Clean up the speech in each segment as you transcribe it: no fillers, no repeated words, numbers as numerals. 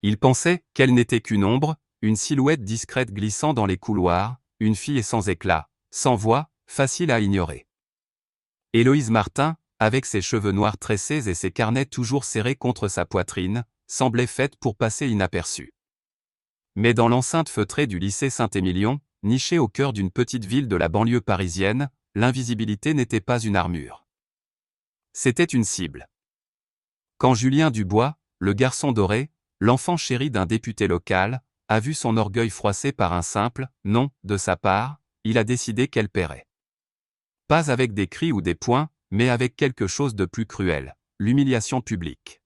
Il pensait qu'elle n'était qu'une ombre, une silhouette discrète glissant dans les couloirs, une fille sans éclat, sans voix, facile à ignorer. Héloïse Martin, avec ses cheveux noirs tressés et ses carnets toujours serrés contre sa poitrine, semblait faite pour passer inaperçue. Mais dans l'enceinte feutrée du lycée Saint-Émilion, nichée au cœur d'une petite ville de la banlieue parisienne, l'invisibilité n'était pas une armure. C'était une cible. Quand Julien Dubois, le garçon doré, l'enfant chéri d'un député local, a vu son orgueil froissé par un simple « non » de sa part, il a décidé qu'elle paierait. Pas avec des cris ou des poings, mais avec quelque chose de plus cruel, l'humiliation publique.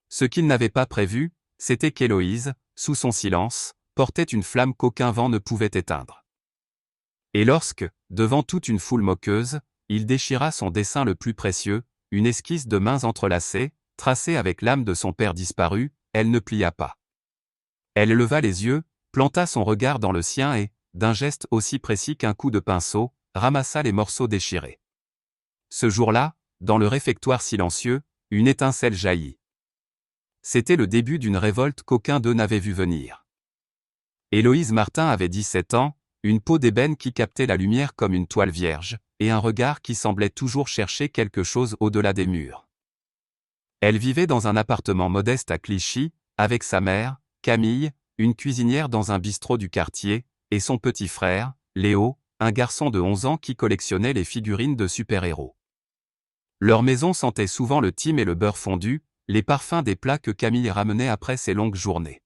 Ce qu'il n'avait pas prévu, c'était qu'Héloïse, sous son silence, portait une flamme qu'aucun vent ne pouvait éteindre. Et lorsque, devant toute une foule moqueuse, il déchira son dessin le plus précieux, une esquisse de mains entrelacées, tracée avec l'âme de son père disparu, elle ne plia pas. Elle leva les yeux, planta son regard dans le sien et, d'un geste aussi précis qu'un coup de pinceau, ramassa les morceaux déchirés. Ce jour-là, dans le réfectoire silencieux, une étincelle jaillit. C'était le début d'une révolte qu'aucun d'eux n'avait vu venir. Héloïse Martin avait 17 ans, une peau d'ébène qui captait la lumière comme une toile vierge, et un regard qui semblait toujours chercher quelque chose au-delà des murs. Elle vivait dans un appartement modeste à Clichy, avec sa mère, Camille, une cuisinière dans un bistrot du quartier, et son petit frère, Léo, un garçon de 11 ans qui collectionnait les figurines de super-héros. Leur maison sentait souvent le thym et le beurre fondu, les parfums des plats que Camille ramenait après ses longues journées.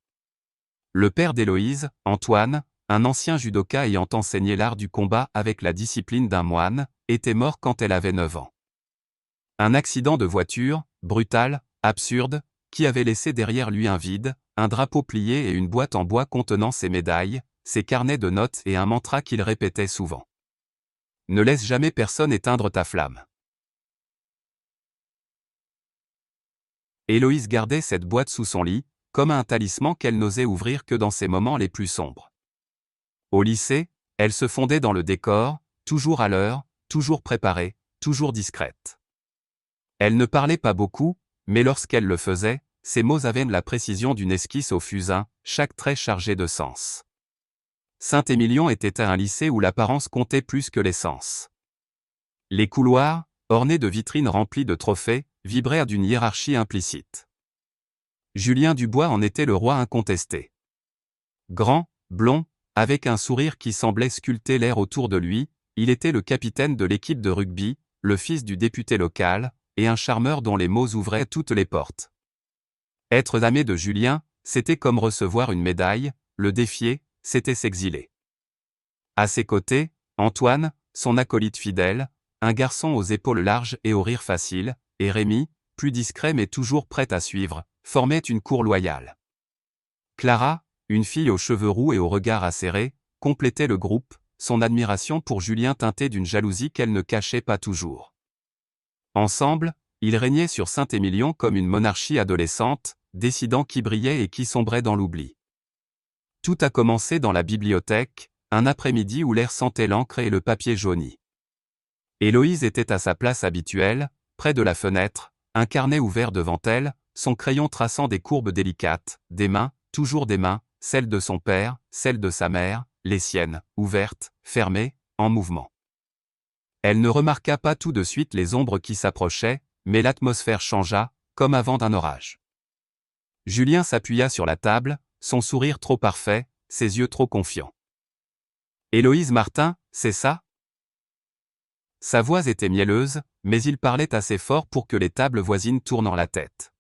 Le père d'Héloïse, Antoine, un ancien judoka ayant enseigné l'art du combat avec la discipline d'un moine, était mort quand elle avait 9 ans. Un accident de voiture, brutal, absurde, qui avait laissé derrière lui un vide, un drapeau plié et une boîte en bois contenant ses médailles, ses carnets de notes et un mantra qu'il répétait souvent. Ne laisse jamais personne éteindre ta flamme. Héloïse gardait cette boîte sous son lit, comme un talisman qu'elle n'osait ouvrir que dans ses moments les plus sombres. Au lycée, elle se fondait dans le décor, toujours à l'heure, toujours préparée, toujours discrète. Elle ne parlait pas beaucoup, mais lorsqu'elle le faisait, ses mots avaient la précision d'une esquisse au fusain, chaque trait chargé de sens. Saint-Émilion était un lycée où l'apparence comptait plus que l'essence. Les couloirs, ornés de vitrines remplies de trophées, vibrèrent d'une hiérarchie implicite. Julien Dubois en était le roi incontesté. Grand, blond, avec un sourire qui semblait sculpter l'air autour de lui, il était le capitaine de l'équipe de rugby, le fils du député local, et un charmeur dont les mots ouvraient toutes les portes. Être l'ami de Julien, c'était comme recevoir une médaille, le défier, c'était s'exiler. À ses côtés, Antoine, son acolyte fidèle, un garçon aux épaules larges et au rire facile, et Rémi, plus discret mais toujours prêt à suivre, formaient une cour loyale. Clara, une fille aux cheveux roux et au regard acéré, complétait le groupe, son admiration pour Julien teintée d'une jalousie qu'elle ne cachait pas toujours. Ensemble, ils régnaient sur Saint-Émilion comme une monarchie adolescente, décidant qui brillait et qui sombrait dans l'oubli. Tout a commencé dans la bibliothèque, un après-midi où l'air sentait l'encre et le papier jauni. Héloïse était à sa place habituelle, près de la fenêtre, un carnet ouvert devant elle, son crayon traçant des courbes délicates, des mains, toujours des mains, celles de son père, celles de sa mère, les siennes, ouvertes, fermées, en mouvement. Elle ne remarqua pas tout de suite les ombres qui s'approchaient, mais l'atmosphère changea, comme avant d'un orage. Julien s'appuya sur la table, son sourire trop parfait, ses yeux trop confiants. « Héloïse Martin, c'est ça ?» Sa voix était mielleuse, mais il parlait assez fort pour que les tables voisines tournent la tête.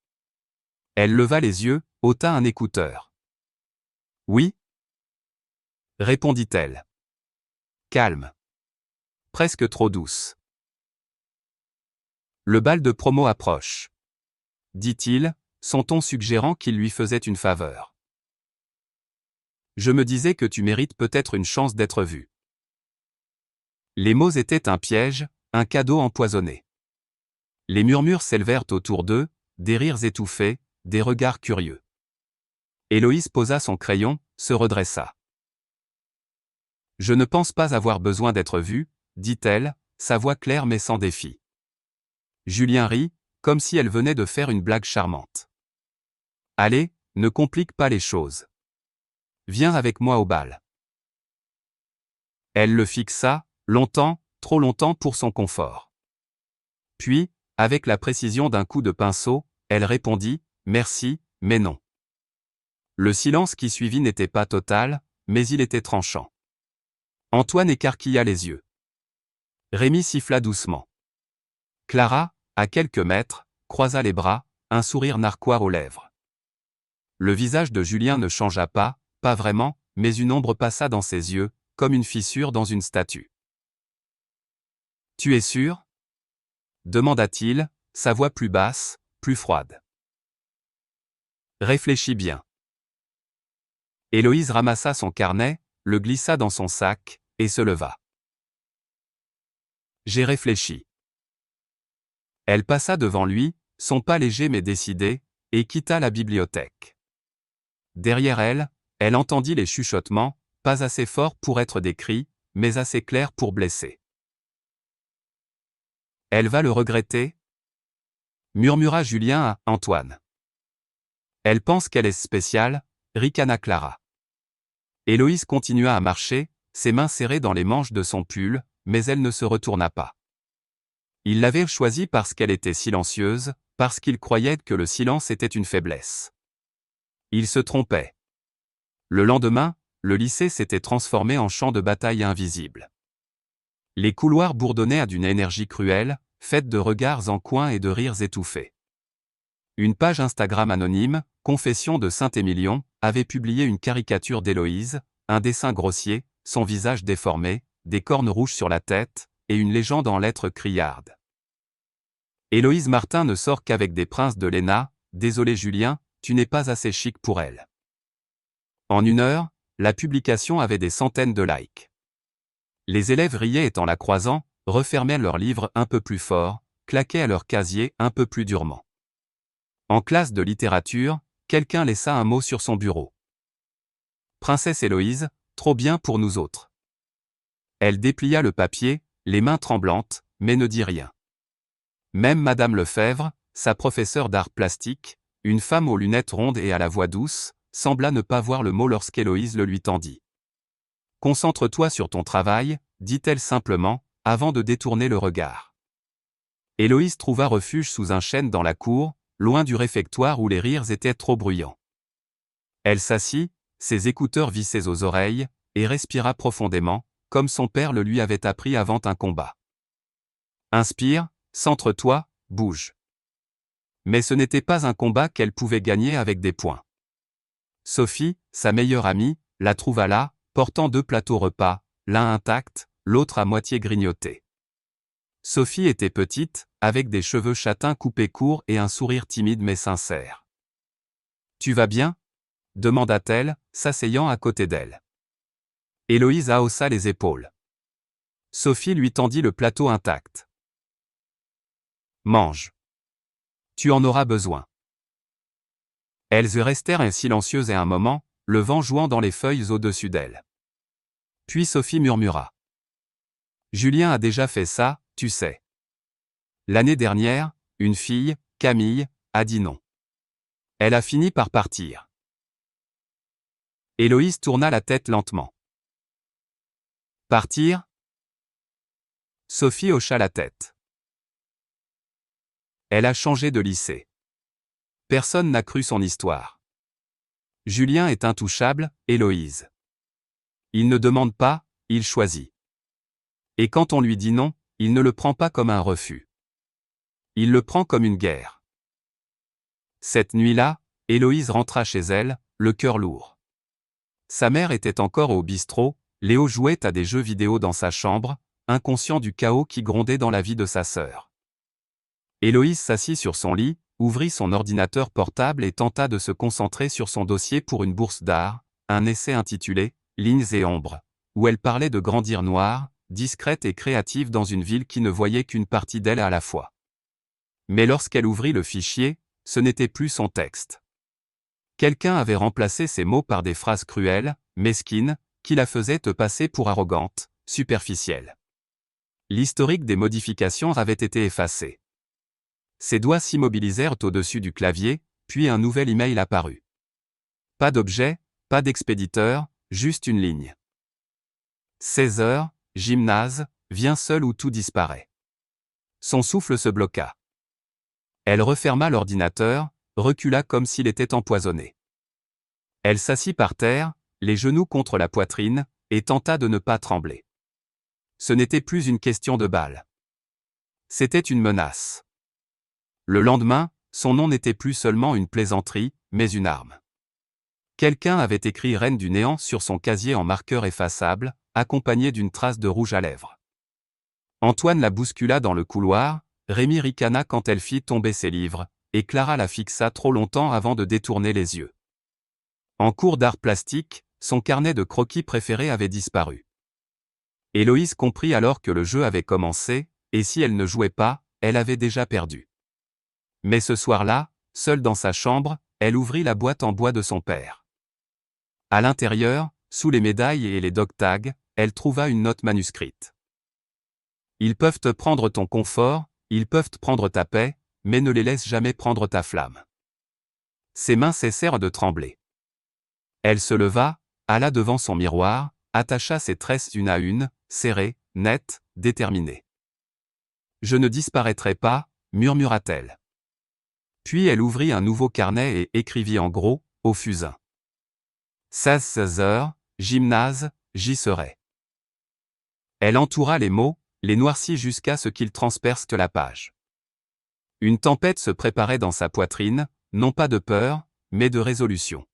Elle leva les yeux, ôta un écouteur. « Oui » répondit-elle. Calme. Presque trop douce. « Le bal de promo approche. » dit-il, son ton suggérant qu'il lui faisait une faveur. « Je me disais que tu mérites peut-être une chance d'être vue. » Les mots étaient un piège, un cadeau empoisonné. Les murmures s'élevèrent autour d'eux, des rires étouffés, des regards curieux. Héloïse posa son crayon, se redressa. « Je ne pense pas avoir besoin d'être vue, » dit-elle, sa voix claire mais sans défi. Julien rit, comme si elle venait de faire une blague charmante. « Allez, ne complique pas les choses. Viens avec moi au bal. Elle le fixa, longtemps, trop longtemps pour son confort. Puis, avec la précision d'un coup de pinceau, elle répondit, merci, mais non. Le silence qui suivit n'était pas total, mais il était tranchant. Antoine écarquilla les yeux. Rémi siffla doucement. Clara, à quelques mètres, croisa les bras, un sourire narquois aux lèvres. Le visage de Julien ne changea pas vraiment, mais une ombre passa dans ses yeux, comme une fissure dans une statue. « Tu es sûr ?» demanda-t-il, sa voix plus basse, plus froide. « Réfléchis bien. » Héloïse ramassa son carnet, le glissa dans son sac, et se leva. « J'ai réfléchi. » Elle passa devant lui, son pas léger mais décidé, et quitta la bibliothèque. Derrière elle, elle entendit les chuchotements, pas assez forts pour être des cris, mais assez clairs pour blesser. « Elle va le regretter ?» murmura Julien à Antoine. « Elle pense qu'elle est spéciale », ricana Clara. Héloïse continua à marcher, ses mains serrées dans les manches de son pull, mais elle ne se retourna pas. Il l'avait choisie parce qu'elle était silencieuse, parce qu'il croyait que le silence était une faiblesse. Il se trompait. Le lendemain, le lycée s'était transformé en champ de bataille invisible. Les couloirs bourdonnaient d'une énergie cruelle, faite de regards en coin et de rires étouffés. Une page Instagram anonyme, Confession de Saint-Émilion, avait publié une caricature d'Héloïse, un dessin grossier, son visage déformé, des cornes rouges sur la tête, et une légende en lettres criardes. Héloïse Martin ne sort qu'avec des princes de l'ENA, désolé Julien, tu n'es pas assez chic pour elle. En 1 heure, la publication avait des centaines de likes. Les élèves riaient et en la croisant, refermaient leurs livres un peu plus fort, claquaient à leur casier un peu plus durement. En classe de littérature, quelqu'un laissa un mot sur son bureau. Princesse Héloïse, trop bien pour nous autres. Elle déplia le papier, les mains tremblantes, mais ne dit rien. Même Madame Lefebvre, sa professeure d'art plastique, une femme aux lunettes rondes et à la voix douce, sembla ne pas voir le mot lorsqu'Héloïse le lui tendit. « Concentre-toi sur ton travail », dit-elle simplement, avant de détourner le regard. Héloïse trouva refuge sous un chêne dans la cour, loin du réfectoire où les rires étaient trop bruyants. Elle s'assit, ses écouteurs vissés aux oreilles, et respira profondément, comme son père le lui avait appris avant un combat. Inspire, centre-toi, bouge. Mais ce n'était pas un combat qu'elle pouvait gagner avec des poings. Sophie, sa meilleure amie, la trouva là, portant 2 plateaux repas, l'un intact, l'autre à moitié grignoté. Sophie était petite, avec des cheveux châtains coupés courts et un sourire timide mais sincère. « Tu vas bien ?» demanda-t-elle, s'asseyant à côté d'elle. Héloïse haussa les épaules. Sophie lui tendit le plateau intact. « Mange. Tu en auras besoin. » Elles restèrent silencieuses un moment, le vent jouant dans les feuilles au-dessus d'elles. Puis Sophie murmura. « Julien a déjà fait ça, tu sais. L'année dernière, une fille, Camille, a dit non. Elle a fini par partir. » Héloïse tourna la tête lentement. « Partir ?» Sophie hocha la tête. Elle a changé de lycée. Personne n'a cru son histoire. Julien est intouchable, Héloïse. Il ne demande pas, il choisit. Et quand on lui dit non, il ne le prend pas comme un refus. Il le prend comme une guerre. Cette nuit-là, Héloïse rentra chez elle, le cœur lourd. Sa mère était encore au bistrot, Léo jouait à des jeux vidéo dans sa chambre, inconscient du chaos qui grondait dans la vie de sa sœur. Héloïse s'assit sur son lit, ouvrit son ordinateur portable et tenta de se concentrer sur son dossier pour une bourse d'art, un essai intitulé « Lignes et ombres », où elle parlait de grandir noire, discrète et créative dans une ville qui ne voyait qu'une partie d'elle à la fois. Mais lorsqu'elle ouvrit le fichier, ce n'était plus son texte. Quelqu'un avait remplacé ces mots par des phrases cruelles, mesquines, qui la faisaient te passer pour arrogante, superficielle. L'historique des modifications avait été effacé. Ses doigts s'immobilisèrent au-dessus du clavier, puis un nouvel email apparut. Pas d'objet, pas d'expéditeur, juste une ligne. 16 heures, gymnase, viens seul ou tout disparaît. Son souffle se bloqua. Elle referma l'ordinateur, recula comme s'il était empoisonné. Elle s'assit par terre, les genoux contre la poitrine, et tenta de ne pas trembler. Ce n'était plus une question de balle. C'était une menace. Le lendemain, son nom n'était plus seulement une plaisanterie, mais une arme. Quelqu'un avait écrit Reine du néant sur son casier en marqueur effaçable, accompagné d'une trace de rouge à lèvres. Antoine la bouscula dans le couloir, Rémi ricana quand elle fit tomber ses livres, et Clara la fixa trop longtemps avant de détourner les yeux. En cours d'art plastique, son carnet de croquis préféré avait disparu. Héloïse comprit alors que le jeu avait commencé, et si elle ne jouait pas, elle avait déjà perdu. Mais ce soir-là, seule dans sa chambre, elle ouvrit la boîte en bois de son père. À l'intérieur, sous les médailles et les dog tags, elle trouva une note manuscrite. Ils peuvent te prendre ton confort, ils peuvent te prendre ta paix, mais ne les laisse jamais prendre ta flamme. Ses mains cessèrent de trembler. Elle se leva, alla devant son miroir, attacha ses tresses une à une, serrées, nettes, déterminées. Je ne disparaîtrai pas, murmura-t-elle. Puis elle ouvrit un nouveau carnet et écrivit en gros, au fusain. 16 heures, gymnase, j'y serai. Elle entoura les mots, les noircit jusqu'à ce qu'ils transpercent la page. Une tempête se préparait dans sa poitrine, non pas de peur, mais de résolution.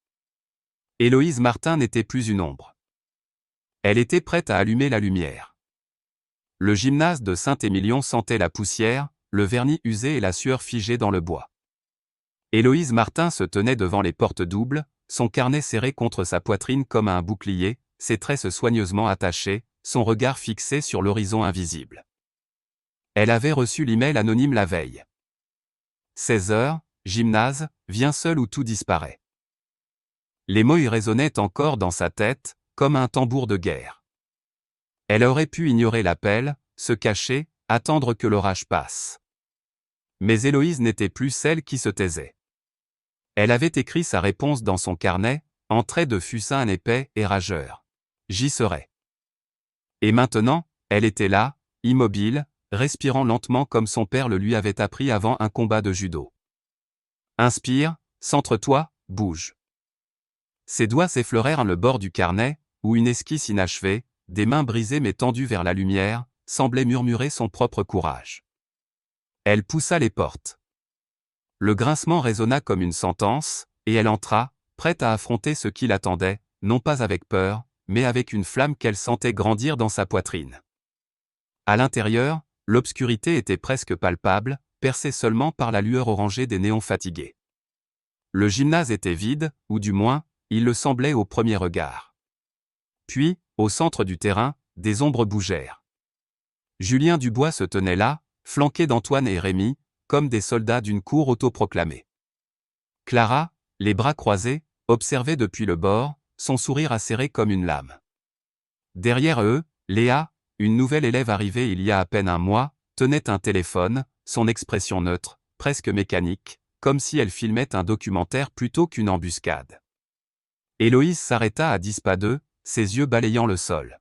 Héloïse Martin n'était plus une ombre. Elle était prête à allumer la lumière. Le gymnase de Saint-Émilion sentait la poussière, le vernis usé et la sueur figée dans le bois. Héloïse Martin se tenait devant les portes doubles, son carnet serré contre sa poitrine comme un bouclier, ses tresses soigneusement attachés, son regard fixé sur l'horizon invisible. Elle avait reçu l'email anonyme la veille. 16 heures, gymnase, viens seul ou tout disparaît. Les mots y résonnaient encore dans sa tête, comme un tambour de guerre. Elle aurait pu ignorer l'appel, se cacher, attendre que l'orage passe. Mais Héloïse n'était plus celle qui se taisait. Elle avait écrit sa réponse dans son carnet, en traits de fusain épais et rageur. J'y serai. Et maintenant, elle était là, immobile, respirant lentement comme son père le lui avait appris avant un combat de judo. Inspire, centre-toi, bouge. Ses doigts effleurèrent le bord du carnet, où une esquisse inachevée, des mains brisées mais tendues vers la lumière, semblait murmurer son propre courage. Elle poussa les portes. Le grincement résonna comme une sentence, et elle entra, prête à affronter ce qui l'attendait, non pas avec peur, mais avec une flamme qu'elle sentait grandir dans sa poitrine. À l'intérieur, l'obscurité était presque palpable, percée seulement par la lueur orangée des néons fatigués. Le gymnase était vide, ou du moins, il le semblait au premier regard. Puis, au centre du terrain, des ombres bougèrent. Julien Dubois se tenait là, flanqué d'Antoine et Rémi, comme des soldats d'une cour autoproclamée. Clara, les bras croisés, observait depuis le bord, son sourire acéré comme une lame. Derrière eux, Léa, une nouvelle élève arrivée il y a à peine un mois, tenait un téléphone, son expression neutre, presque mécanique, comme si elle filmait un documentaire plutôt qu'une embuscade. Héloïse s'arrêta à 10 pas d'eux, ses yeux balayant le sol.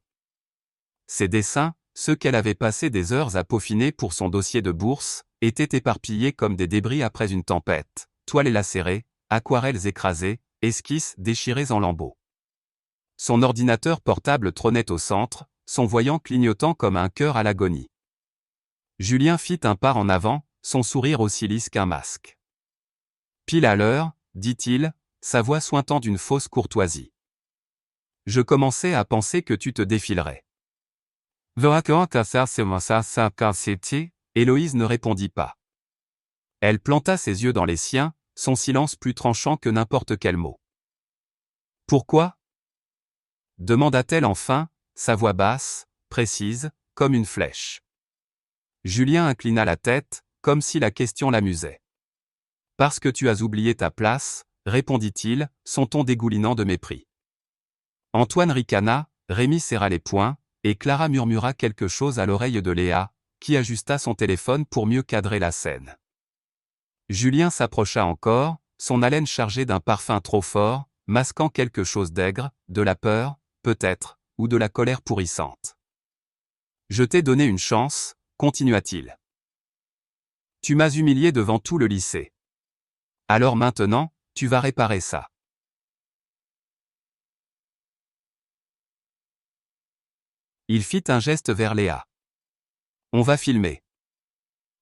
Ses dessins, ceux qu'elle avait passé des heures à peaufiner pour son dossier de bourse, étaient éparpillés comme des débris après une tempête, toiles lacérées, aquarelles écrasées, esquisses déchirées en lambeaux. Son ordinateur portable trônait au centre, son voyant clignotant comme un cœur à l'agonie. Julien fit un pas en avant, son sourire aussi lisse qu'un masque. Pile à l'heure, dit-il, sa voix suintant d'une fausse courtoisie. Je commençais à penser que tu te défilerais. Héloïse ne répondit pas. Elle planta ses yeux dans les siens, son silence plus tranchant que n'importe quel mot. Pourquoi ? Demanda-t-elle enfin, sa voix basse, précise, comme une flèche. Julien inclina la tête, comme si la question l'amusait. Parce que tu as oublié ta place, répondit-il, son ton dégoulinant de mépris. Antoine ricana, Rémi serra les poings, et Clara murmura quelque chose à l'oreille de Léa, qui ajusta son téléphone pour mieux cadrer la scène. Julien s'approcha encore, son haleine chargée d'un parfum trop fort, masquant quelque chose d'aigre, de la peur, peut-être, ou de la colère pourrissante. Je t'ai donné une chance, continua-t-il. Tu m'as humilié devant tout le lycée. Alors maintenant, tu vas réparer ça. Il fit un geste vers Léa. On va filmer.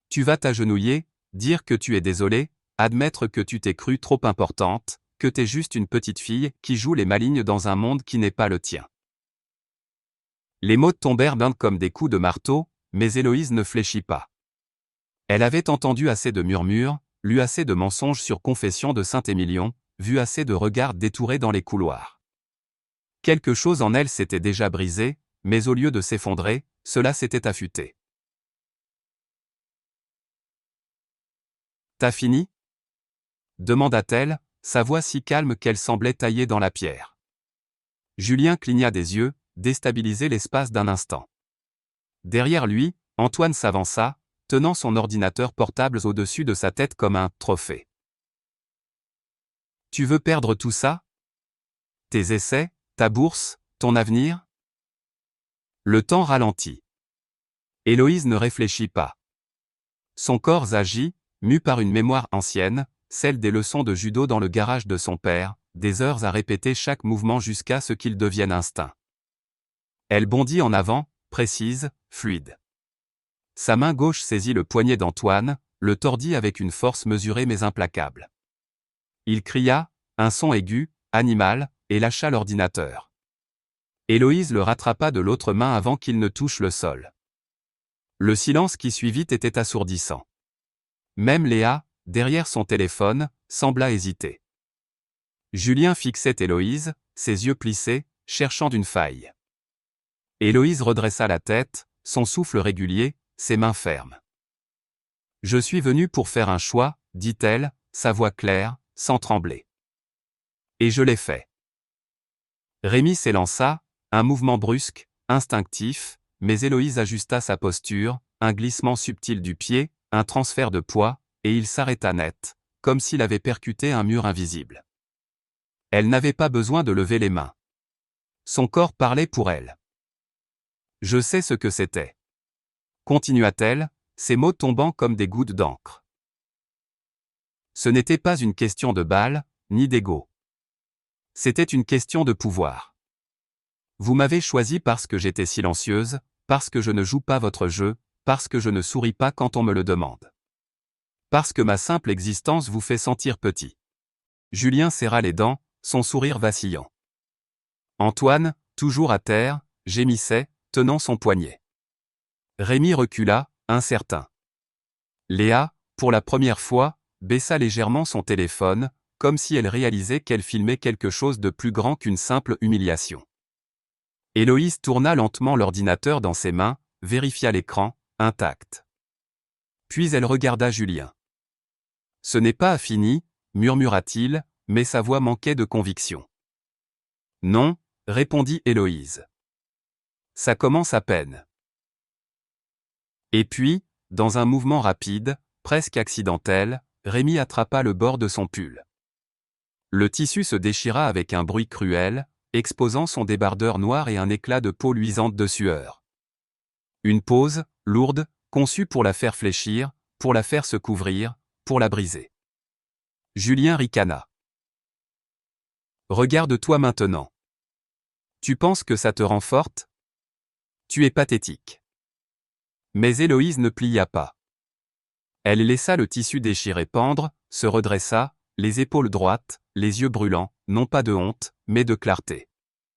Tu vas t'agenouiller, dire que tu es désolé, admettre que tu t'es crue trop importante, que t'es juste une petite fille qui joue les malignes dans un monde qui n'est pas le tien. Les mots tombèrent d'un comme des coups de marteau, mais Héloïse ne fléchit pas. Elle avait entendu assez de murmures, lu assez de mensonges sur Confession de Saint-Émilion, vu assez de regards détourés dans les couloirs. Quelque chose en elle s'était déjà brisé, mais au lieu de s'effondrer, cela s'était affûté. T'as fini ? demanda-t-elle, sa voix si calme qu'elle semblait taillée dans la pierre. Julien cligna des yeux, déstabilisé l'espace d'un instant. Derrière lui, Antoine s'avança, tenant son ordinateur portable au-dessus de sa tête comme un trophée. Tu veux perdre tout ça ? Tes essais, ta bourse, ton avenir ? Le temps ralentit. Héloïse ne réfléchit pas. Son corps agit, mu par une mémoire ancienne, celle des leçons de judo dans le garage de son père, des heures à répéter chaque mouvement jusqu'à ce qu'il devienne instinct. Elle bondit en avant, précise, fluide. Sa main gauche saisit le poignet d'Antoine, le tordit avec une force mesurée mais implacable. Il cria, un son aigu, animal, et lâcha l'ordinateur. Héloïse le rattrapa de l'autre main avant qu'il ne touche le sol. Le silence qui suivit était assourdissant. Même Léa, derrière son téléphone, sembla hésiter. Julien fixait Héloïse, ses yeux plissés, cherchant d'une faille. Héloïse redressa la tête, son souffle régulier, ses mains fermes. « Je suis venue pour faire un choix, dit-elle, sa voix claire, sans trembler. Et je l'ai fait. » Rémi s'élança, un mouvement brusque, instinctif, mais Héloïse ajusta sa posture, un glissement subtil du pied, un transfert de poids, et il s'arrêta net, comme s'il avait percuté un mur invisible. Elle n'avait pas besoin de lever les mains. Son corps parlait pour elle. « Je sais ce que c'était. » Continua-t-elle, ses mots tombant comme des gouttes d'encre. Ce n'était pas une question de balle, ni d'ego. C'était une question de pouvoir. Vous m'avez choisi parce que j'étais silencieuse, parce que je ne joue pas votre jeu, parce que je ne souris pas quand on me le demande. Parce que ma simple existence vous fait sentir petit. Julien serra les dents, son sourire vacillant. Antoine, toujours à terre, gémissait, tenant son poignet. Rémi recula, incertain. Léa, pour la première fois, baissa légèrement son téléphone, comme si elle réalisait qu'elle filmait quelque chose de plus grand qu'une simple humiliation. Héloïse tourna lentement l'ordinateur dans ses mains, vérifia l'écran, intact. Puis elle regarda Julien. « Ce n'est pas fini, murmura-t-il, mais sa voix manquait de conviction. « Non, répondit Héloïse. Ça commence à peine. » Et puis, dans un mouvement rapide, presque accidentel, Rémi attrapa le bord de son pull. Le tissu se déchira avec un bruit cruel, exposant son débardeur noir et un éclat de peau luisante de sueur. Une pause, lourde, conçue pour la faire fléchir, pour la faire se couvrir, pour la briser. Julien ricana. « Regarde-toi maintenant. Tu penses que ça te rend forte ? Tu es pathétique. » Mais Héloïse ne plia pas. Elle laissa le tissu déchiré pendre, se redressa, les épaules droites, les yeux brûlants, non pas de honte, mais de clarté.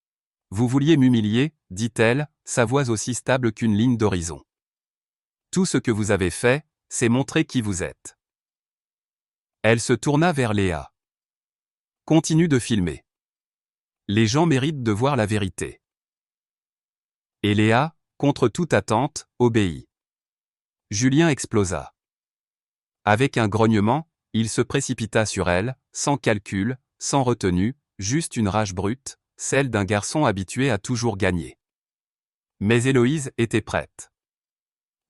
« Vous vouliez m'humilier, dit-elle, sa voix aussi stable qu'une ligne d'horizon. Tout ce que vous avez fait, c'est montrer qui vous êtes. » Elle se tourna vers Léa. « Continue de filmer. Les gens méritent de voir la vérité. » Et Léa, contre toute attente, obéit. Julien explosa. Avec un grognement, il se précipita sur elle, sans calcul, sans retenue, juste une rage brute, celle d'un garçon habitué à toujours gagner. Mais Héloïse était prête.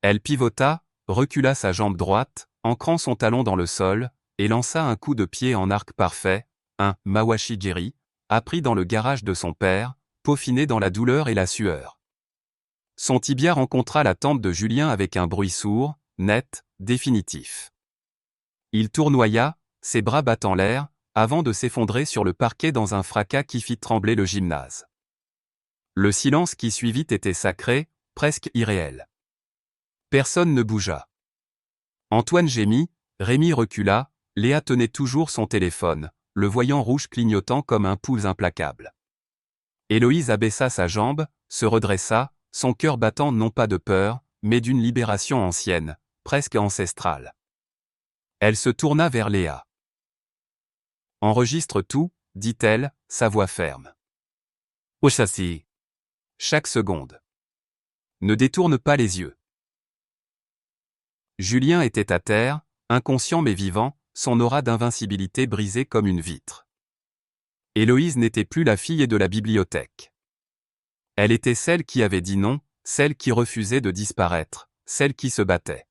Elle pivota, recula sa jambe droite, ancrant son talon dans le sol, et lança un coup de pied en arc parfait, un « mawashi-giri », appris dans le garage de son père, peaufiné dans la douleur et la sueur. Son tibia rencontra la tempe de Julien avec un bruit sourd, net, définitif. Il tournoya, ses bras battant l'air, avant de s'effondrer sur le parquet dans un fracas qui fit trembler le gymnase. Le silence qui suivit était sacré, presque irréel. Personne ne bougea. Antoine gémit, Rémi recula, Léa tenait toujours son téléphone, le voyant rouge clignotant comme un pouls implacable. Héloïse abaissa sa jambe, se redressa, son cœur battant non pas de peur, mais d'une libération ancienne, presque ancestrale. Elle se tourna vers Léa. « Enregistre tout, dit-elle, sa voix ferme. Au châssis. Chaque seconde. Ne détourne pas les yeux. » Julien était à terre, inconscient mais vivant, son aura d'invincibilité brisée comme une vitre. Héloïse n'était plus la fille de la bibliothèque. Elle était celle qui avait dit non, celle qui refusait de disparaître, celle qui se battait.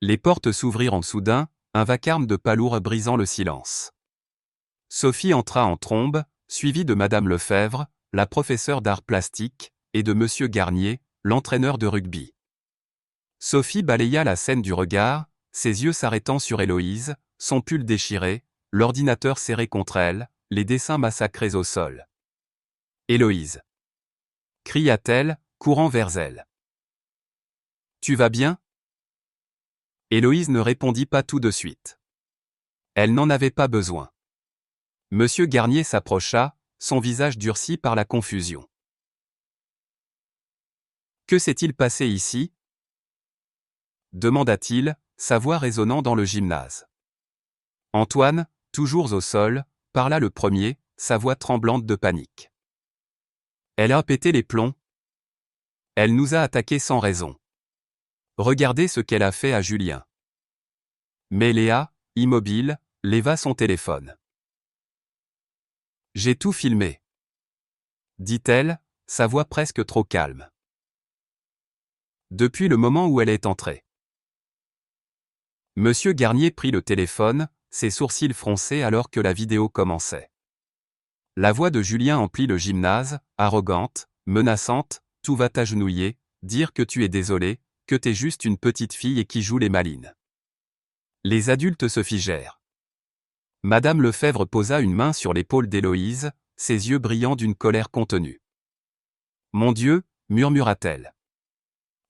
Les portes s'ouvrirent soudain, un vacarme de palourdes brisant le silence. Sophie entra en trombe, suivie de Madame Lefebvre, la professeure d'art plastique, et de Monsieur Garnier, l'entraîneur de rugby. Sophie balaya la scène du regard, ses yeux s'arrêtant sur Héloïse, son pull déchiré, l'ordinateur serré contre elle, les dessins massacrés au sol. « Héloïse » cria-t-elle, courant vers elle. « Tu vas bien ?» Héloïse ne répondit pas tout de suite. Elle n'en avait pas besoin. Monsieur Garnier s'approcha, son visage durci par la confusion. « Que s'est-il passé ici ?» demanda-t-il, sa voix résonnant dans le gymnase. Antoine, toujours au sol, parla le premier, sa voix tremblante de panique. Elle a pété les plombs. Elle nous a attaqués sans raison. Regardez ce qu'elle a fait à Julien. Mais Léa, immobile, leva son téléphone. J'ai tout filmé, dit-elle, sa voix presque trop calme. Depuis le moment où elle est entrée. Monsieur Garnier prit le téléphone, ses sourcils froncés alors que la vidéo commençait. La voix de Julien emplit le gymnase, arrogante, menaçante, tout va t'agenouiller, dire que tu es désolé, que t'es juste une petite fille et qui joue les malines. Les adultes se figèrent. Madame Lefebvre posa une main sur l'épaule d'Héloïse, ses yeux brillants d'une colère contenue. Mon Dieu, murmura-t-elle.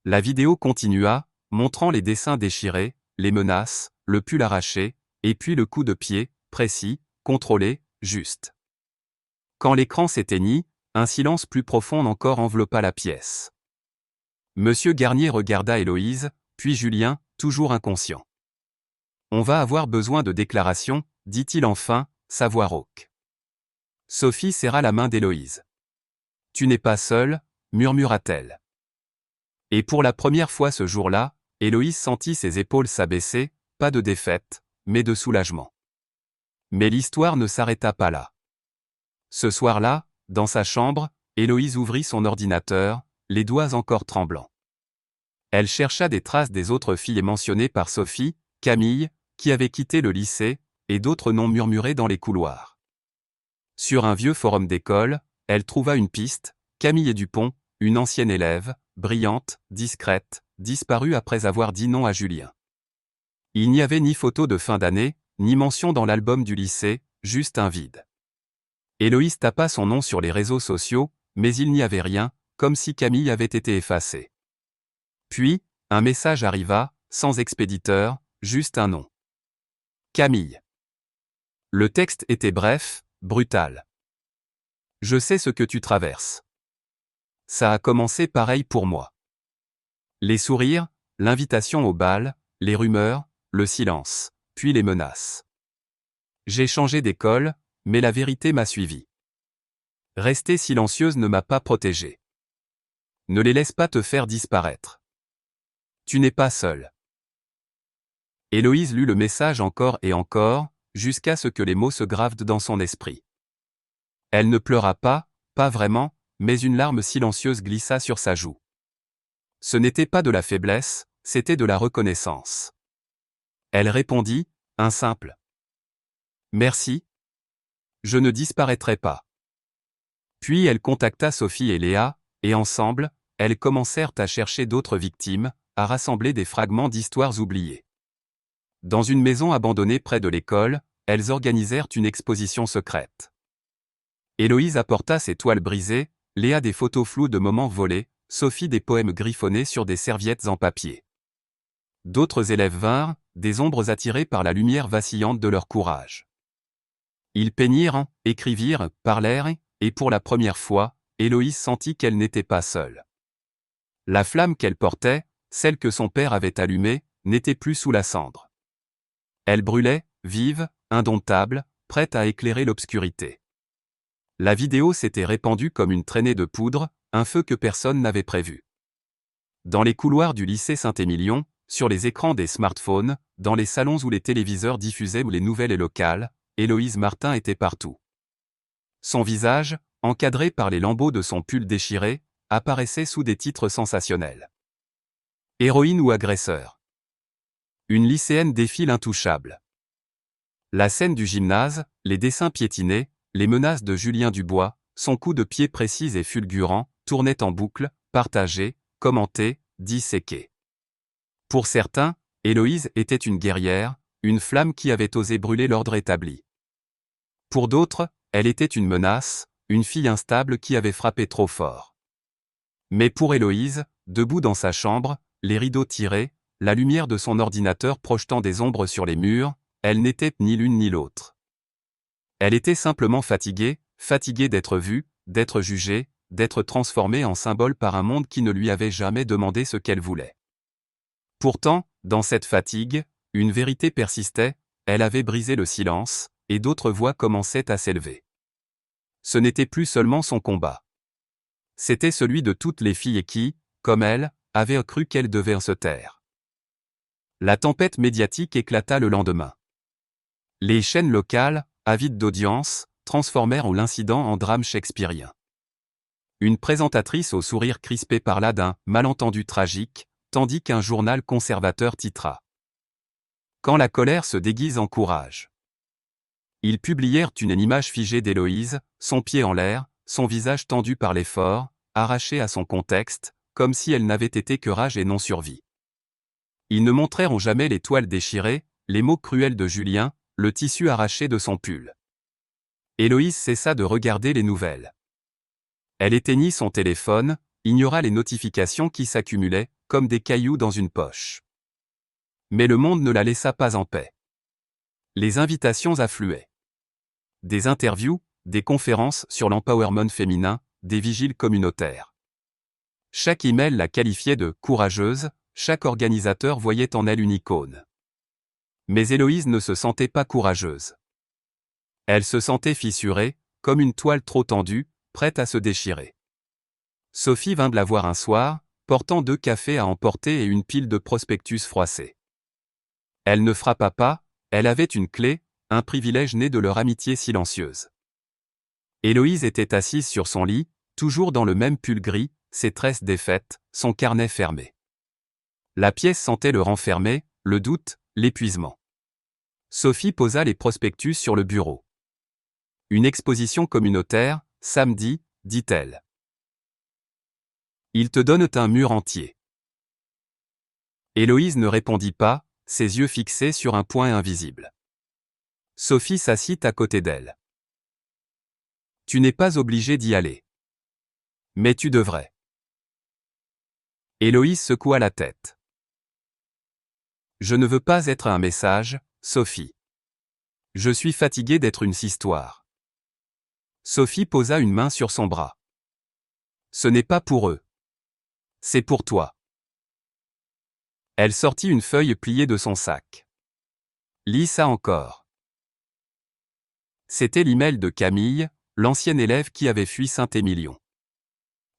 La vidéo continua, montrant les dessins déchirés, les menaces, le pull arraché, et puis le coup de pied, précis, contrôlé, juste. Quand l'écran s'éteignit, un silence plus profond encore enveloppa la pièce. Monsieur Garnier regarda Héloïse, puis Julien, toujours inconscient. On va avoir besoin de déclarations, dit-il enfin, sa voix rauque. Sophie serra la main d'Héloïse. Tu n'es pas seule, murmura-t-elle. Et pour la première fois ce jour-là, Héloïse sentit ses épaules s'abaisser, pas de défaite, mais de soulagement. Mais l'histoire ne s'arrêta pas là. Ce soir-là, dans sa chambre, Héloïse ouvrit son ordinateur, les doigts encore tremblants. Elle chercha des traces des autres filles mentionnées par Sophie, Camille, qui avait quitté le lycée, et d'autres noms murmurés dans les couloirs. Sur un vieux forum d'école, elle trouva une piste, Camille Dupont, une ancienne élève, brillante, discrète, disparue après avoir dit non à Julien. Il n'y avait ni photo de fin d'année, ni mention dans l'album du lycée, juste un vide. Héloïse tapa son nom sur les réseaux sociaux, mais il n'y avait rien, comme si Camille avait été effacée. Puis, un message arriva, sans expéditeur, juste un nom. Camille. Le texte était bref, brutal. Je sais ce que tu traverses. Ça a commencé pareil pour moi. Les sourires, l'invitation au bal, les rumeurs, le silence, puis les menaces. J'ai changé d'école, mais la vérité m'a suivi. Rester silencieuse ne m'a pas protégée. Ne les laisse pas te faire disparaître. Tu n'es pas seule. Héloïse lut le message encore et encore, jusqu'à ce que les mots se gravent dans son esprit. Elle ne pleura pas, pas vraiment, mais une larme silencieuse glissa sur sa joue. Ce n'était pas de la faiblesse, c'était de la reconnaissance. Elle répondit, un simple « Merci ». Je ne disparaîtrai pas. Puis elle contacta Sophie et Léa, et ensemble, elles commencèrent à chercher d'autres victimes, à rassembler des fragments d'histoires oubliées. Dans une maison abandonnée près de l'école, elles organisèrent une exposition secrète. Héloïse apporta ses toiles brisées, Léa des photos floues de moments volés, Sophie des poèmes griffonnés sur des serviettes en papier. D'autres élèves vinrent, des ombres attirées par la lumière vacillante de leur courage. Ils peignirent, écrivirent, parlèrent, et pour la première fois, Héloïse sentit qu'elle n'était pas seule. La flamme qu'elle portait, celle que son père avait allumée, n'était plus sous la cendre. Elle brûlait, vive, indomptable, prête à éclairer l'obscurité. La vidéo s'était répandue comme une traînée de poudre, un feu que personne n'avait prévu. Dans les couloirs du lycée Saint-Émilion, sur les écrans des smartphones, dans les salons où les téléviseurs diffusaient les nouvelles et locales, Héloïse Martin était partout. Son visage, encadré par les lambeaux de son pull déchiré, apparaissait sous des titres sensationnels. Héroïne ou agresseur? Une lycéenne défile intouchable. La scène du gymnase, les dessins piétinés, les menaces de Julien Dubois, son coup de pied précis et fulgurant, tournaient en boucle, partagés, commentés, disséqués. Pour certains, Héloïse était une guerrière, une flamme qui avait osé brûler l'ordre établi. Pour d'autres, elle était une menace, une fille instable qui avait frappé trop fort. Mais pour Héloïse, debout dans sa chambre, les rideaux tirés, la lumière de son ordinateur projetant des ombres sur les murs, elle n'était ni l'une ni l'autre. Elle était simplement fatiguée, fatiguée d'être vue, d'être jugée, d'être transformée en symbole par un monde qui ne lui avait jamais demandé ce qu'elle voulait. Pourtant, dans cette fatigue, une vérité persistait, elle avait brisé le silence, et d'autres voix commençaient à s'élever. Ce n'était plus seulement son combat. C'était celui de toutes les filles qui, comme elle, avaient cru qu'elles devaient se taire. La tempête médiatique éclata le lendemain. Les chaînes locales, avides d'audience, transformèrent l'incident en drame shakespearien. Une présentatrice au sourire crispé parla d'un malentendu tragique, tandis qu'un journal conservateur titra « Quand la colère se déguise en courage ». Ils publièrent une image figée d'Héloïse, son pied en l'air, son visage tendu par l'effort, arraché à son contexte, comme si elle n'avait été que rage et non survie. Ils ne montrèrent jamais les toiles déchirées, les mots cruels de Julien, le tissu arraché de son pull. Héloïse cessa de regarder les nouvelles. Elle éteignit son téléphone, ignora les notifications qui s'accumulaient, comme des cailloux dans une poche. Mais le monde ne la laissa pas en paix. Les invitations affluaient. Des interviews, des conférences sur l'empowerment féminin, des vigiles communautaires. Chaque email la qualifiait de « courageuse », chaque organisateur voyait en elle une icône. Mais Héloïse ne se sentait pas courageuse. Elle se sentait fissurée, comme une toile trop tendue, prête à se déchirer. Sophie vint de la voir un soir, portant 2 cafés à emporter et une pile de prospectus froissés. Elle ne frappa pas, elle avait une clé, un privilège né de leur amitié silencieuse. Héloïse était assise sur son lit, toujours dans le même pull gris, ses tresses défaites, son carnet fermé. La pièce sentait le renfermer, le doute, l'épuisement. Sophie posa les prospectus sur le bureau. Une exposition communautaire, samedi, dit-elle. Ils te donnent un mur entier. Héloïse ne répondit pas, ses yeux fixés sur un point invisible. Sophie s'assit à côté d'elle. Tu n'es pas obligée d'y aller. Mais tu devrais. Héloïse secoua la tête. Je ne veux pas être un message, Sophie. Je suis fatiguée d'être une histoire. Sophie posa une main sur son bras. Ce n'est pas pour eux. C'est pour toi. Elle sortit une feuille pliée de son sac. Lis ça encore. C'était l'email de Camille, l'ancienne élève qui avait fui Saint-Émilion.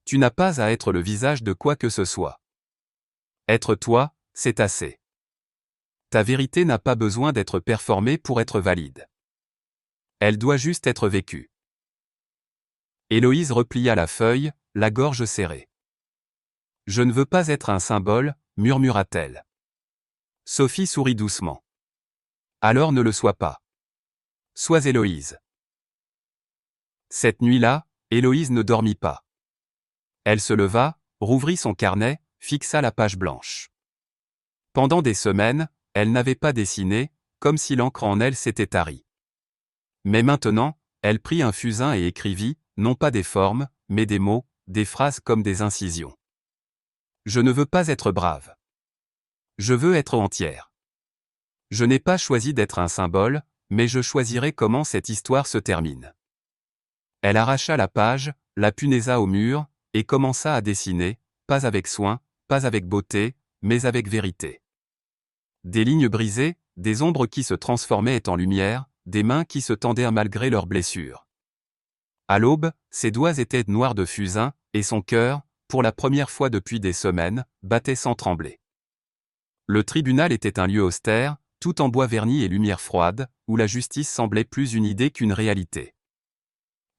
Tu n'as pas à être le visage de quoi que ce soit. Être toi, c'est assez. Ta vérité n'a pas besoin d'être performée pour être valide. Elle doit juste être vécue. Héloïse replia la feuille, la gorge serrée. Je ne veux pas être un symbole, murmura-t-elle. Sophie sourit doucement. Alors ne le sois pas. Sois Héloïse. Cette nuit-là, Héloïse ne dormit pas. Elle se leva, rouvrit son carnet, fixa la page blanche. Pendant des semaines, elle n'avait pas dessiné, comme si l'encre en elle s'était tarie. Mais maintenant, elle prit un fusain et écrivit, non pas des formes, mais des mots, des phrases comme des incisions. Je ne veux pas être brave. Je veux être entière. Je n'ai pas choisi d'être un symbole, mais je choisirai comment cette histoire se termine. Elle arracha la page, la punaisa au mur, et commença à dessiner, pas avec soin, pas avec beauté, mais avec vérité. Des lignes brisées, des ombres qui se transformaient en lumière, des mains qui se tendaient malgré leurs blessures. À l'aube, ses doigts étaient noirs de fusain, et son cœur, pour la première fois depuis des semaines, battait sans trembler. Le tribunal était un lieu austère, tout en bois verni et lumière froide, où la justice semblait plus une idée qu'une réalité.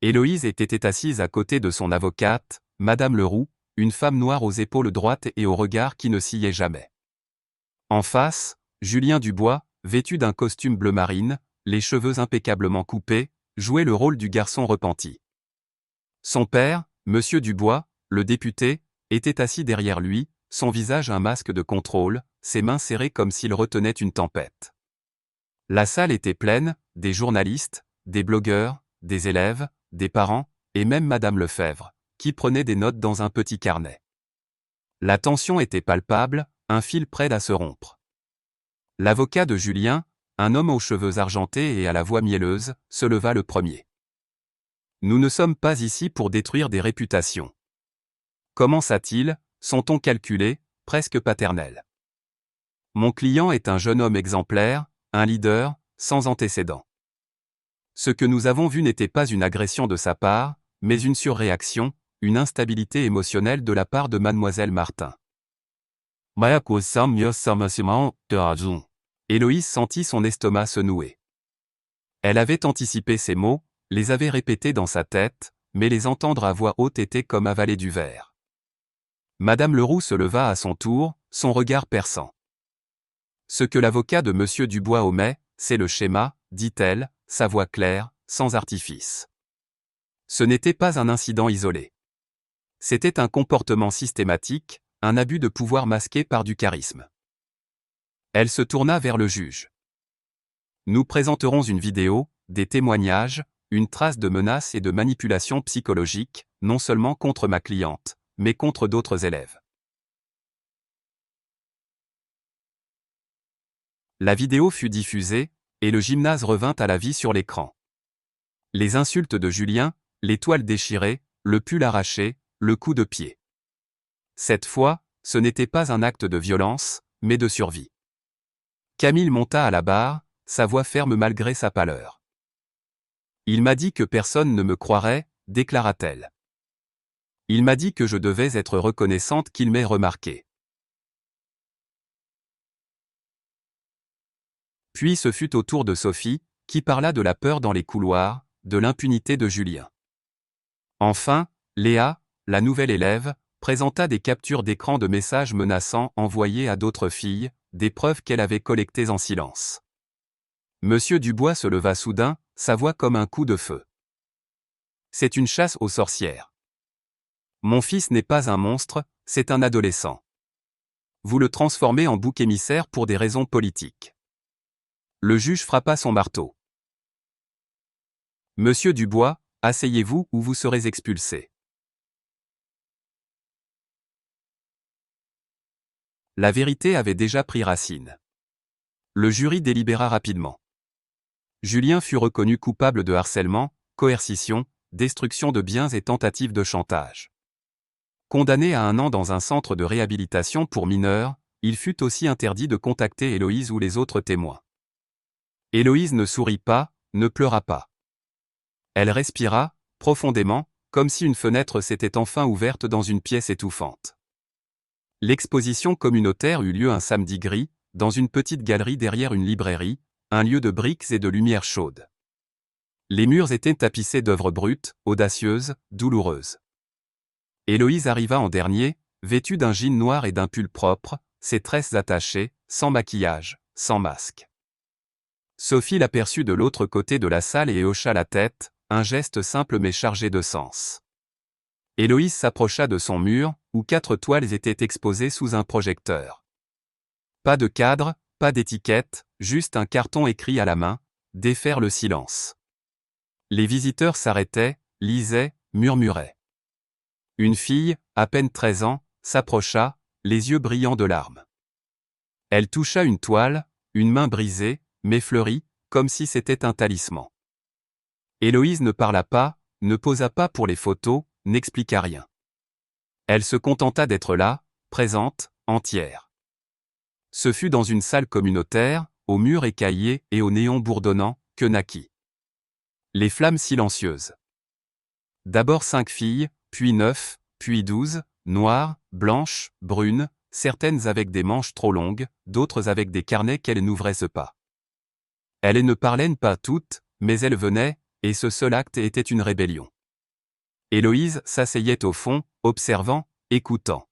Héloïse était assise à côté de son avocate, Madame Leroux, une femme noire aux épaules droites et au regard qui ne sciait jamais. En face, Julien Dubois, vêtu d'un costume bleu marine, les cheveux impeccablement coupés, jouait le rôle du garçon repenti. Son père, Monsieur Dubois, le député, était assis derrière lui, son visage un masque de contrôle, ses mains serrées comme s'il retenait une tempête. La salle était pleine, des journalistes, des blogueurs, des élèves, des parents, et même Madame Lefebvre, qui prenait des notes dans un petit carnet. La tension était palpable, un fil près à se rompre. L'avocat de Julien, un homme aux cheveux argentés et à la voix mielleuse, se leva le premier. Nous ne sommes pas ici pour détruire des réputations. Commença-t-il, son ton calculé, presque paternel. Mon client est un jeune homme exemplaire, un leader, sans antécédent. Ce que nous avons vu n'était pas une agression de sa part, mais une surréaction, une instabilité émotionnelle de la part de Mademoiselle Martin. Héloïse sentit son estomac se nouer. Elle avait anticipé ces mots, les avait répétés dans sa tête, mais les entendre à voix haute était comme avaler du verre. Madame Leroux se leva à son tour, son regard perçant. Ce que l'avocat de Monsieur Dubois omet, c'est le schéma, dit-elle, sa voix claire, sans artifice. Ce n'était pas un incident isolé. C'était un comportement systématique, un abus de pouvoir masqué par du charisme. Elle se tourna vers le juge. Nous présenterons une vidéo, des témoignages, une trace de menaces et de manipulation psychologique, non seulement contre ma cliente, mais contre d'autres élèves. La vidéo fut diffusée, et le gymnase revint à la vie sur l'écran. Les insultes de Julien, les toiles déchirées, le pull arraché, le coup de pied. Cette fois, ce n'était pas un acte de violence, mais de survie. Camille monta à la barre, sa voix ferme malgré sa pâleur. Il m'a dit que personne ne me croirait, déclara-t-elle. Il m'a dit que je devais être reconnaissante qu'il m'ait remarqué. Puis ce fut au tour de Sophie, qui parla de la peur dans les couloirs, de l'impunité de Julien. Enfin, Léa, la nouvelle élève, présenta des captures d'écran de messages menaçants envoyés à d'autres filles, des preuves qu'elle avait collectées en silence. Monsieur Dubois se leva soudain, sa voix comme un coup de feu. C'est une chasse aux sorcières. Mon fils n'est pas un monstre, c'est un adolescent. Vous le transformez en bouc émissaire pour des raisons politiques. Le juge frappa son marteau. Monsieur Dubois, asseyez-vous ou vous serez expulsé. La vérité avait déjà pris racine. Le jury délibéra rapidement. Julien fut reconnu coupable de harcèlement, coercition, destruction de biens et tentative de chantage. Condamné à 1 an dans un centre de réhabilitation pour mineurs, il fut aussi interdit de contacter Héloïse ou les autres témoins. Héloïse ne sourit pas, ne pleura pas. Elle respira, profondément, comme si une fenêtre s'était enfin ouverte dans une pièce étouffante. L'exposition communautaire eut lieu un samedi gris, dans une petite galerie derrière une librairie, un lieu de briques et de lumière chaude. Les murs étaient tapissés d'œuvres brutes, audacieuses, douloureuses. Héloïse arriva en dernier, vêtue d'un jean noir et d'un pull propre, ses tresses attachées, sans maquillage, sans masque. Sophie l'aperçut de l'autre côté de la salle et hocha la tête, un geste simple mais chargé de sens. Héloïse s'approcha de son mur, où 4 toiles étaient exposées sous un projecteur. Pas de cadre, pas d'étiquette, juste un carton écrit à la main, défaire le silence. Les visiteurs s'arrêtaient, lisaient, murmuraient. Une fille, à peine 13 ans, s'approcha, les yeux brillants de larmes. Elle toucha une toile, une main brisée, mais fleurie, comme si c'était un talisman. Héloïse ne parla pas, ne posa pas pour les photos, n'expliqua rien. Elle se contenta d'être là, présente, entière. Ce fut dans une salle communautaire, aux murs écaillés et aux néons bourdonnants, que naquit les flammes silencieuses. D'abord 5 filles, puis 9, puis 12, noires, blanches, brunes, certaines avec des manches trop longues, d'autres avec des carnets qu'elles n'ouvraient pas. Elles ne parlaient pas toutes, mais elles venaient, et ce seul acte était une rébellion. Héloïse s'asseyait au fond, observant, écoutant.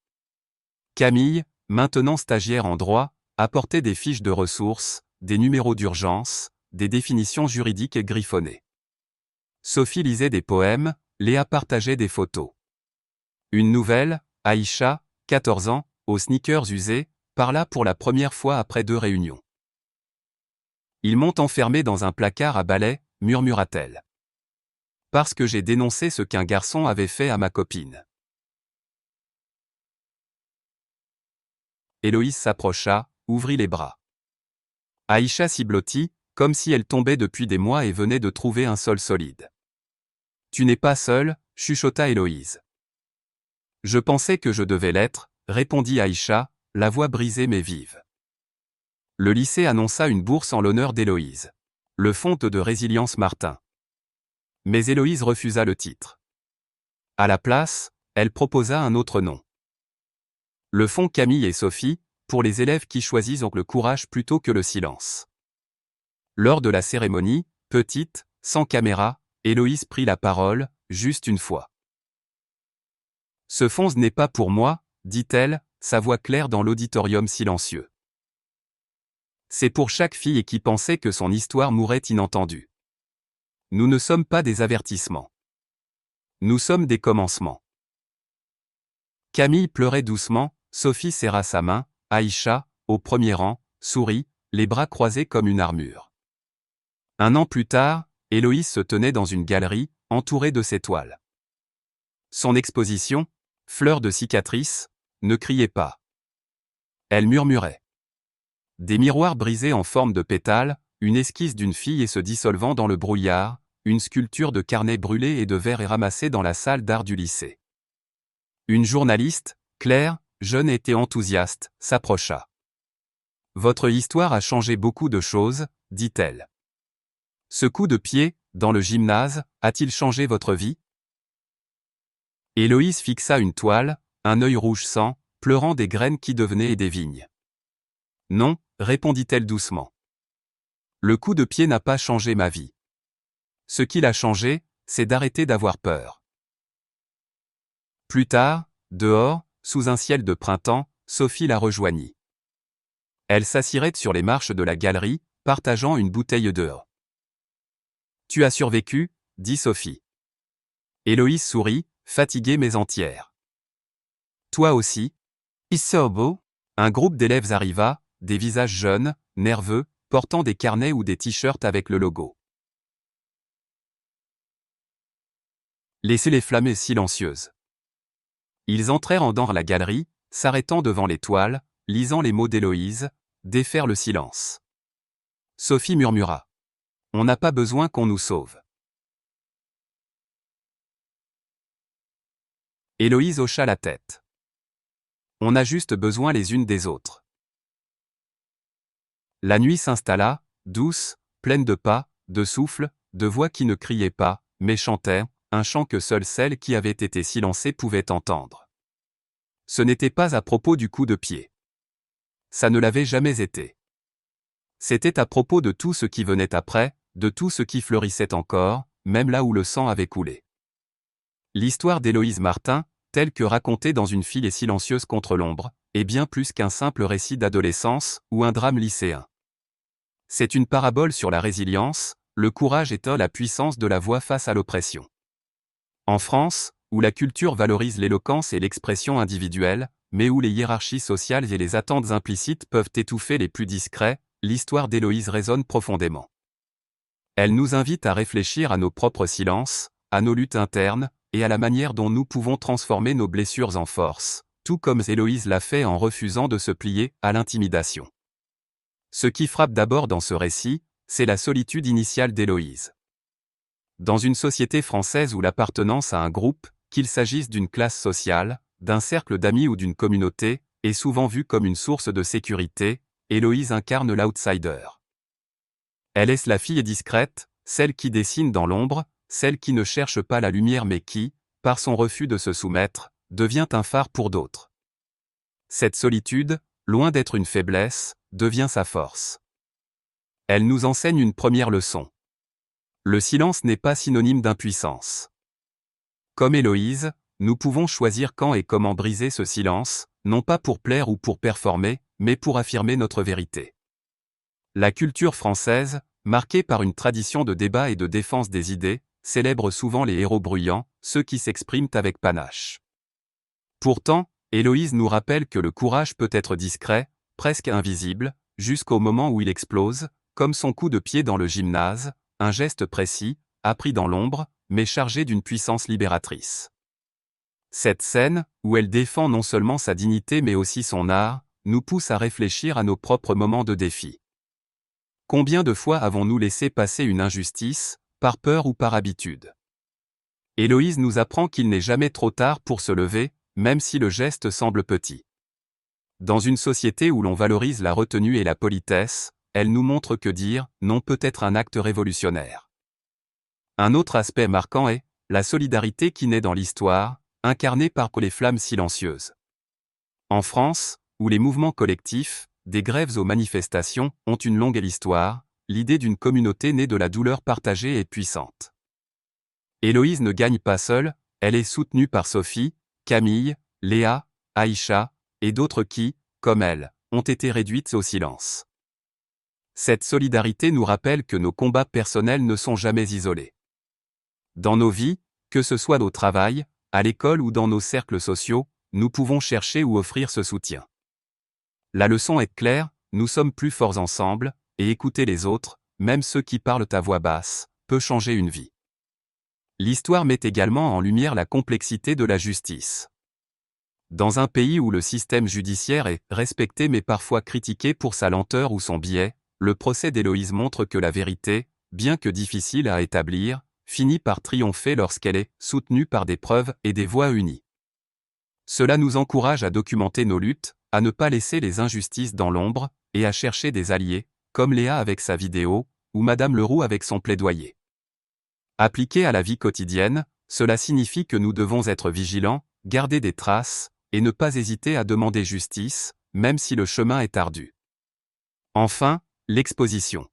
Camille, maintenant stagiaire en droit, apportait des fiches de ressources, des numéros d'urgence, des définitions juridiques griffonnées. Sophie lisait des poèmes, Léa partageait des photos. Une nouvelle, Aïcha, 14 ans, aux sneakers usés, parla pour la première fois après 2 réunions. Ils m'ont enfermé dans un placard à balai, murmura-t-elle. Parce que j'ai dénoncé ce qu'un garçon avait fait à ma copine. Héloïse s'approcha, ouvrit les bras. Aïcha s'y blottit, comme si elle tombait depuis des mois et venait de trouver un sol solide. Tu n'es pas seule, chuchota Héloïse. Je pensais que je devais l'être, répondit Aïcha, la voix brisée mais vive. Le lycée annonça une bourse en l'honneur d'Héloïse. Le fonds de résilience Martin. Mais Héloïse refusa le titre. À la place, elle proposa un autre nom. Le fonds Camille et Sophie, pour les élèves qui choisissent le courage plutôt que le silence. Lors de la cérémonie, petite, sans caméra, Héloïse prit la parole, juste une fois. Ce fonds n'est pas pour moi, dit-elle, sa voix claire dans l'auditorium silencieux. C'est pour chaque fille qui pensait que son histoire mourrait inentendue. Nous ne sommes pas des avertissements. Nous sommes des commencements. Camille pleurait doucement, Sophie serra sa main, Aïcha, au premier rang, sourit, les bras croisés comme une armure. 1 an plus tard, Héloïse se tenait dans une galerie, entourée de ses toiles. Son exposition, fleur de cicatrice, ne criait pas. Elle murmurait. Des miroirs brisés en forme de pétales, une esquisse d'une fille et se dissolvant dans le brouillard, une sculpture de carnet brûlé et de verre ramassée dans la salle d'art du lycée. Une journaliste, Claire, jeune et enthousiaste, s'approcha. Votre histoire a changé beaucoup de choses, dit-elle. Ce coup de pied, dans le gymnase, a-t-il changé votre vie? Héloïse fixa une toile, un œil rouge sang, pleurant des graines qui devenaient des vignes. Non, répondit-elle doucement. Le coup de pied n'a pas changé ma vie. Ce qui l'a changé, c'est d'arrêter d'avoir peur. Plus tard, dehors, sous un ciel de printemps, Sophie la rejoignit. Elle s'assirait sur les marches de la galerie, partageant une bouteille d'eau. Tu as survécu, dit Sophie. Héloïse sourit, fatiguée mais entière. Toi aussi? Isobo? Un groupe d'élèves arriva, des visages jeunes, nerveux, portant des carnets ou des t-shirts avec le logo. Laissez les flammes silencieuses. Ils entrèrent dans la galerie, s'arrêtant devant les toiles, lisant les mots d'Héloïse, défaire le silence. Sophie murmura. On n'a pas besoin qu'on nous sauve. Héloïse hocha la tête. On a juste besoin les unes des autres. La nuit s'installa, douce, pleine de pas, de souffle, de voix qui ne criaient pas, mais chantaient, un chant que seule celle qui avait été silencée pouvait entendre. Ce n'était pas à propos du coup de pied. Ça ne l'avait jamais été. C'était à propos de tout ce qui venait après, de tout ce qui fleurissait encore, même là où le sang avait coulé. L'histoire d'Héloïse Martin, telle que racontée dans Une fille silencieuse contre l'ombre, est bien plus qu'un simple récit d'adolescence ou un drame lycéen. C'est une parabole sur la résilience, le courage est la puissance de la voix face à l'oppression. En France, où la culture valorise l'éloquence et l'expression individuelle, mais où les hiérarchies sociales et les attentes implicites peuvent étouffer les plus discrets, l'histoire d'Héloïse résonne profondément. Elle nous invite à réfléchir à nos propres silences, à nos luttes internes, et à la manière dont nous pouvons transformer nos blessures en force, tout comme Héloïse l'a fait en refusant de se plier à l'intimidation. Ce qui frappe d'abord dans ce récit, c'est la solitude initiale d'Héloïse. Dans une société française où l'appartenance à un groupe, qu'il s'agisse d'une classe sociale, d'un cercle d'amis ou d'une communauté, est souvent vue comme une source de sécurité, Héloïse incarne l'outsider. Elle est la fille discrète, celle qui dessine dans l'ombre, celle qui ne cherche pas la lumière mais qui, par son refus de se soumettre, devient un phare pour d'autres. Cette solitude, loin d'être une faiblesse, devient sa force. Elle nous enseigne une première leçon. Le silence n'est pas synonyme d'impuissance. Comme Héloïse, nous pouvons choisir quand et comment briser ce silence, non pas pour plaire ou pour performer, mais pour affirmer notre vérité. La culture française, marquée par une tradition de débat et de défense des idées, célèbre souvent les héros bruyants, ceux qui s'expriment avec panache. Pourtant, Héloïse nous rappelle que le courage peut être discret, presque invisible, jusqu'au moment où il explose, comme son coup de pied dans le gymnase, un geste précis, appris dans l'ombre, mais chargé d'une puissance libératrice. Cette scène, où elle défend non seulement sa dignité mais aussi son art, nous pousse à réfléchir à nos propres moments de défi. Combien de fois avons-nous laissé passer une injustice, par peur ou par habitude? Héloïse nous apprend qu'il n'est jamais trop tard pour se lever, même si le geste semble petit. Dans une société où l'on valorise la retenue et la politesse, elle nous montre que dire « non » peut être un acte révolutionnaire. Un autre aspect marquant est la solidarité qui naît dans l'histoire, incarnée par les flammes silencieuses. En France, où les mouvements collectifs, des grèves aux manifestations, ont une longue histoire, l'idée d'une communauté née de la douleur partagée est puissante. Héloïse ne gagne pas seule, elle est soutenue par Sophie, Camille, Léa, Aïcha, et d'autres qui, comme elle, ont été réduites au silence. Cette solidarité nous rappelle que nos combats personnels ne sont jamais isolés. Dans nos vies, que ce soit au travail, à l'école ou dans nos cercles sociaux, nous pouvons chercher ou offrir ce soutien. La leçon est claire, nous sommes plus forts ensemble, et écouter les autres, même ceux qui parlent à voix basse, peut changer une vie. L'histoire met également en lumière la complexité de la justice. Dans un pays où le système judiciaire est respecté mais parfois critiqué pour sa lenteur ou son biais, le procès d'Héloïse montre que la vérité, bien que difficile à établir, finit par triompher lorsqu'elle est soutenue par des preuves et des voix unies. Cela nous encourage à documenter nos luttes, à ne pas laisser les injustices dans l'ombre, et à chercher des alliés, comme Léa avec sa vidéo, ou Madame Leroux avec son plaidoyer. Appliqué à la vie quotidienne, cela signifie que nous devons être vigilants, garder des traces, et ne pas hésiter à demander justice, même si le chemin est ardu. Enfin, l'exposition.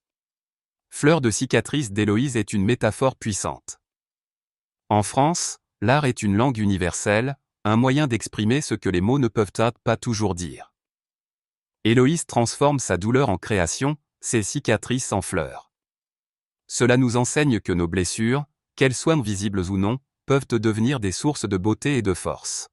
Fleur de cicatrice d'Héloïse est une métaphore puissante. En France, l'art est une langue universelle, un moyen d'exprimer ce que les mots ne peuvent pas toujours dire. Héloïse transforme sa douleur en création, ses cicatrices en fleurs. Cela nous enseigne que nos blessures, qu'elles soient visibles ou non, peuvent devenir des sources de beauté et de force.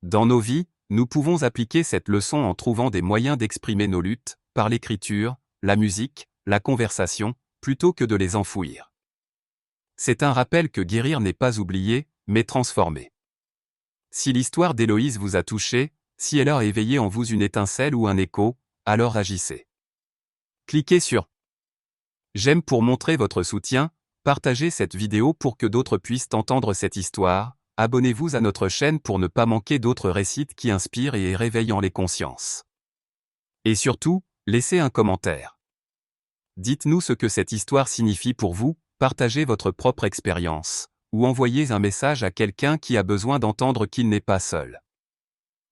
Dans nos vies, nous pouvons appliquer cette leçon en trouvant des moyens d'exprimer nos luttes, par l'écriture, la musique, la conversation, plutôt que de les enfouir. C'est un rappel que guérir n'est pas oublier, mais transformer. Si l'histoire d'Héloïse vous a touché, si elle a éveillé en vous une étincelle ou un écho, alors agissez. Cliquez sur j'aime pour montrer votre soutien, partagez cette vidéo pour que d'autres puissent entendre cette histoire, abonnez-vous à notre chaîne pour ne pas manquer d'autres récits qui inspirent et réveillent les consciences. Et surtout, laissez un commentaire. Dites-nous ce que cette histoire signifie pour vous, partagez votre propre expérience, ou envoyez un message à quelqu'un qui a besoin d'entendre qu'il n'est pas seul.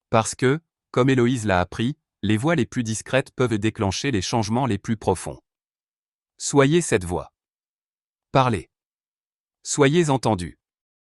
Parce que, comme Héloïse l'a appris, les voix les plus discrètes peuvent déclencher les changements les plus profonds. Soyez cette voix. Parlez. Soyez entendus.